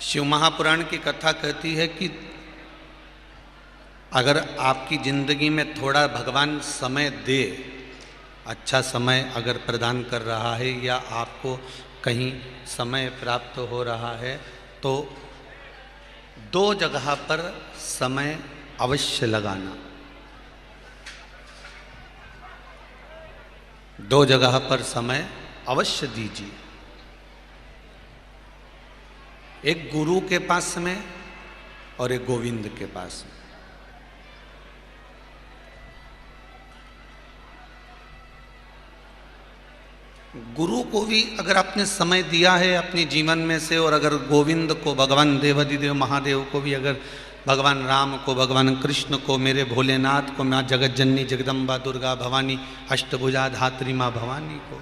शिव महापुराण की कथा कहती है कि अगर आपकी जिंदगी में थोड़ा भगवान समय दे, अच्छा समय अगर प्रदान कर रहा है या आपको कहीं समय प्राप्त हो रहा है, तो दो जगह पर समय अवश्य लगाना। दो जगह पर समय अवश्य दीजिए। एक गुरु के पास में और एक गोविंद के पास में। गुरु को भी अगर आपने समय दिया है अपने जीवन में से, और अगर गोविंद को, भगवान देवाधिदेव महादेव को भी, अगर भगवान राम को, भगवान कृष्ण को, मेरे भोलेनाथ को, माँ जगत जननी जगदम्बा दुर्गा भवानी अष्टभुजा धात्री माँ भवानी को,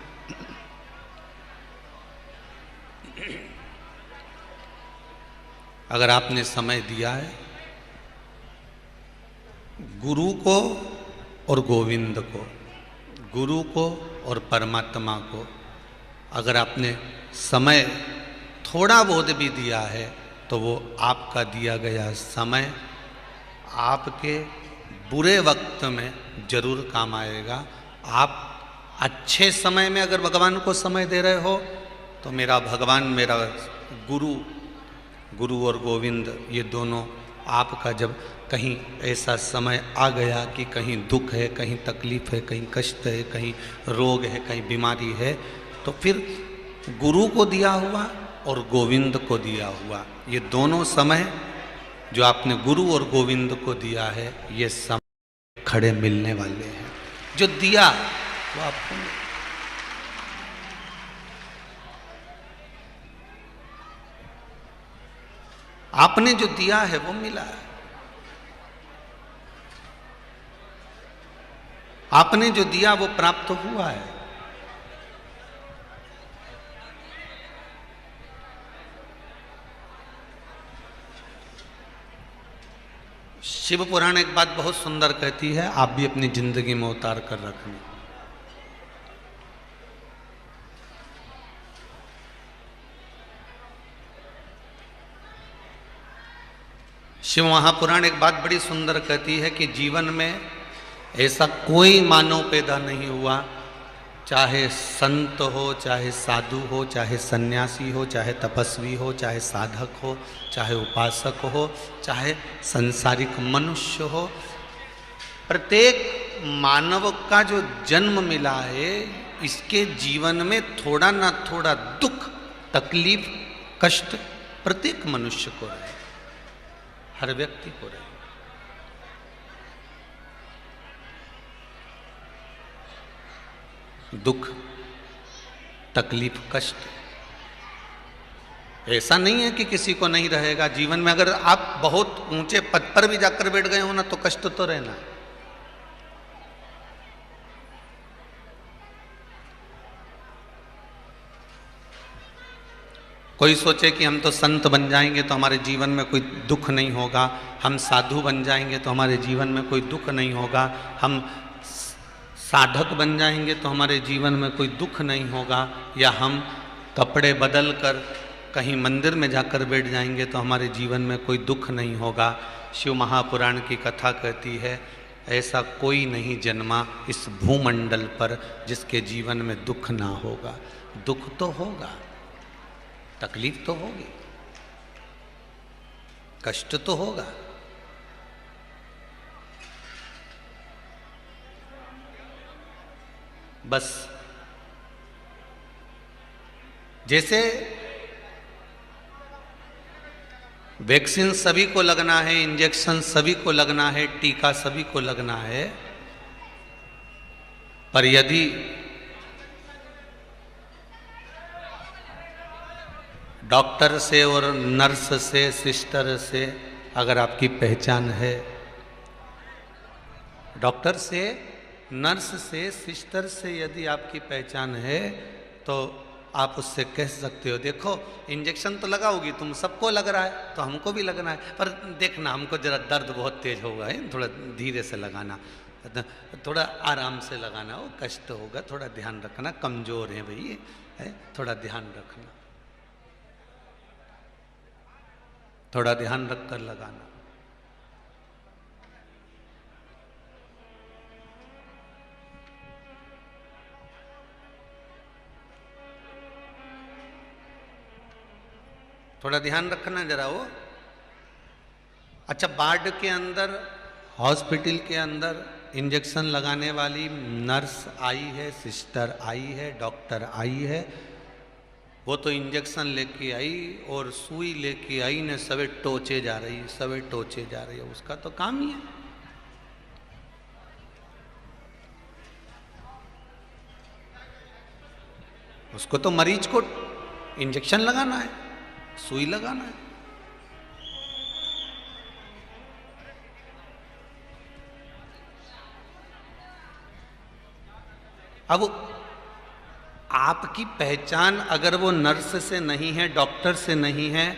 अगर आपने समय दिया है गुरु को और गोविंद को, गुरु को और परमात्मा को, अगर आपने समय थोड़ा बहुत भी दिया है, तो वो आपका दिया गया समय आपके बुरे वक्त में जरूर काम आएगा। आप अच्छे समय में अगर भगवान को समय दे रहे हो, तो मेरा भगवान, मेरा गुरु और गोविंद, ये दोनों आपका जब कहीं ऐसा समय आ गया कि कहीं दुख है, कहीं तकलीफ है, कहीं कष्ट है, कहीं रोग है, कहीं बीमारी है, तो फिर गुरु को दिया हुआ और गोविंद को दिया हुआ, ये दोनों समय जो आपने गुरु और गोविंद को दिया है, ये समय खड़े मिलने वाले हैं। जो दिया वो आपको मिले। आपने जो दिया है वो मिला है। आपने जो दिया वो प्राप्त हुआ है। शिव पुराण एक बात बहुत सुंदर कहती है, आप भी अपनी जिंदगी में उतार कर रखना। शिव महापुराण एक बात बड़ी सुंदर कहती है कि जीवन में ऐसा कोई मानव पैदा नहीं हुआ, चाहे संत हो, चाहे साधु हो, चाहे सन्यासी हो, चाहे तपस्वी हो, चाहे साधक हो, चाहे उपासक हो, चाहे संसारिक मनुष्य हो, प्रत्येक मानव का जो जन्म मिला है, इसके जीवन में थोड़ा ना थोड़ा दुख, तकलीफ, कष्ट प्रत्येक मनुष्य को रहे, हर व्यक्ति को रहे। दुख, तकलीफ, कष्ट ऐसा नहीं है कि किसी को नहीं रहेगा जीवन में। अगर आप बहुत ऊंचे पद पर भी जाकर बैठ गए हो ना, तो कष्ट तो रहना है। कोई सोचे कि हम तो संत बन जाएंगे तो हमारे जीवन में कोई दुख नहीं होगा, हम साधु बन जाएंगे तो हमारे जीवन में कोई दुख नहीं होगा, हम साधक बन जाएंगे तो हमारे जीवन में कोई दुख नहीं होगा, या हम कपड़े बदल कर कहीं मंदिर में जाकर बैठ जाएंगे तो हमारे जीवन में कोई दुख नहीं होगा। शिव महापुराण की कथा कहती है, ऐसा कोई नहीं जन्मा इस भूमंडल पर जिसके जीवन में दुख ना होगा। दुख तो होगा, तकलीफ तो होगी, कष्ट तो होगा, बस जैसे वैक्सीन सभी को लगना है, इंजेक्शन सभी को लगना है, टीका सभी को लगना है, पर यदि डॉक्टर से और नर्स से, सिस्टर से अगर आपकी पहचान है, डॉक्टर से, नर्स से, सिस्टर से यदि आपकी पहचान है, तो आप उससे कह सकते हो, देखो इंजेक्शन तो लगाओगी तुम, सबको लग रहा है तो हमको भी लगना है, पर देखना हमको जरा दर्द बहुत तेज होगा है, थोड़ा धीरे से लगाना, थोड़ा आराम से लगाना, वो कष्ट होगा, थोड़ा ध्यान रखना, कमजोर है भाई है, थोड़ा ध्यान रखना। थोड़ा ध्यान रखकर लगाना। थोड़ा ध्यान रखना जरा वो। अच्छा, वार्ड के अंदर, हॉस्पिटल के अंदर इंजेक्शन लगाने वाली नर्स आई है, सिस्टर आई है, डॉक्टर आई है। वो तो इंजेक्शन लेके आई और सुई लेके आई ने सवे टोचे जा रही, सवे टोचे जा रही है। उसका तो काम ही है। उसको तो मरीज को इंजेक्शन लगाना है, सुई लगाना है। अब आपकी पहचान अगर वो नर्स से नहीं है, डॉक्टर से नहीं है,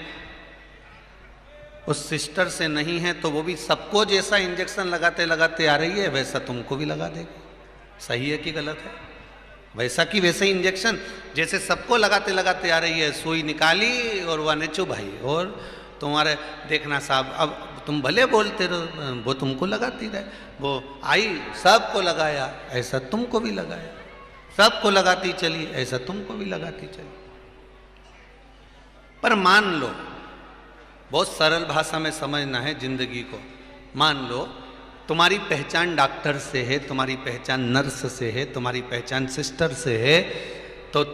उस सिस्टर से नहीं है, तो वो भी सबको जैसा इंजेक्शन लगाते लगाते आ रही है वैसा तुमको भी लगा देगी। सही है कि गलत है? वैसा कि वैसे ही इंजेक्शन जैसे सबको लगाते लगाते आ रही है। सुई निकाली और वह नेचो भाई, और तुम्हारे देखना साहब, अब तुम भले बोलते रहो, वो तुमको लगाती रहे। वो आई सबको लगाया, ऐसा तुमको भी लगाया। सबको लगाती चली, ऐसा तुमको भी लगाती चली। पर मान लो, बहुत सरल भाषा में समझना है जिंदगी को। मान लो तुम्हारी पहचान डॉक्टर से है, तुम्हारी पहचान नर्स से है, तुम्हारी पहचान सिस्टर से है, तो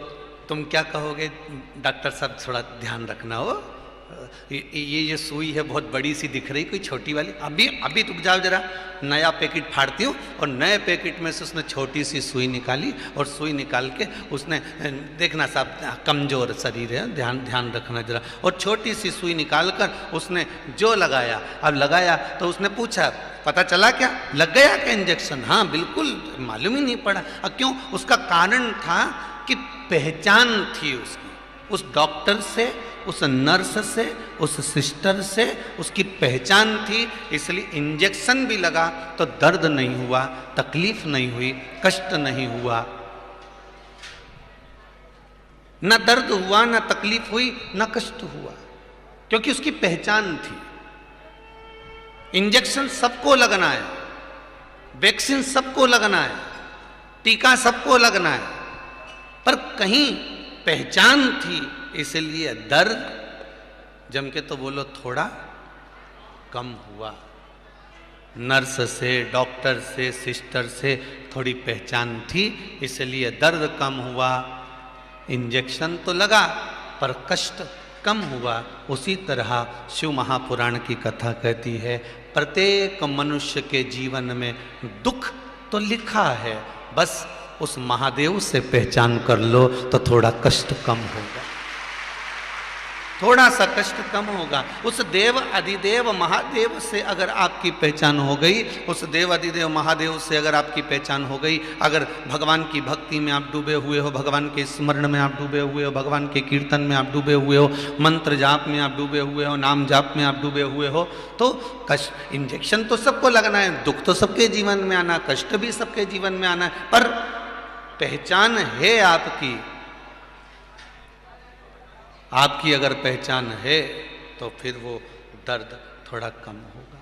तुम क्या कहोगे? डॉक्टर साहब थोड़ा ध्यान रखना हो, ये सुई है बहुत बड़ी सी दिख रही, कोई छोटी वाली। अभी रुक जाओ जरा, नया पैकेट फाड़ती हूँ। और नए पैकेट में से उसने छोटी सी सुई निकाली, और सुई निकाल के उसने, देखना साहब कमजोर शरीर है, ध्यान रखना जरा। और छोटी सी सुई निकाल कर उसने जो लगाया, अब लगाया तो उसने पूछा, पता चला क्या? लग गया क्या इंजेक्शन? हाँ बिल्कुल, मालूम ही नहीं पड़ा। क्यों? उसका कारण था कि पहचान थी उसकी, उस डॉक्टर से, उस नर्स से, उस सिस्टर से उसकी पहचान थी। इसलिए इंजेक्शन भी लगा तो दर्द नहीं हुआ, तकलीफ नहीं हुई, कष्ट नहीं हुआ। न दर्द हुआ, न तकलीफ हुई, न कष्ट हुआ, क्योंकि उसकी पहचान थी। इंजेक्शन सबको लगना है, वैक्सीन सबको लगना है, टीका सबको लगना है, पर कहीं पहचान थी, इसलिए दर्द, जम के तो बोलो, थोड़ा कम हुआ। नर्स से, डॉक्टर से, सिस्टर से थोड़ी पहचान थी, इसलिए दर्द कम हुआ। इंजेक्शन तो लगा पर कष्ट कम हुआ। उसी तरह शिव महापुराण की कथा कहती है, प्रत्येक मनुष्य के जीवन में दुख तो लिखा है, बस उस महादेव से पहचान कर लो तो थोड़ा कष्ट कम होगा, थोड़ा सा कष्ट कम होगा। उस देव अधिदेव महादेव से अगर आपकी पहचान हो गई, उस देव अधिदेव महादेव से अगर आपकी पहचान हो गई, अगर भगवान की भक्ति में आप डूबे हुए हो, भगवान के स्मरण में आप डूबे हुए हो, भगवान के कीर्तन में आप डूबे हुए हो, मंत्र जाप में आप डूबे हुए हो, नाम जाप में आप डूबे हुए हो, तो कष्ट, इंजेक्शन तो सबको लगना है, दुख तो सबके जीवन में आना, कष्ट भी सबके जीवन में आना है, पर पहचान है आपकी। आपकी अगर पहचान है तो फिर वो दर्द थोड़ा कम होगा।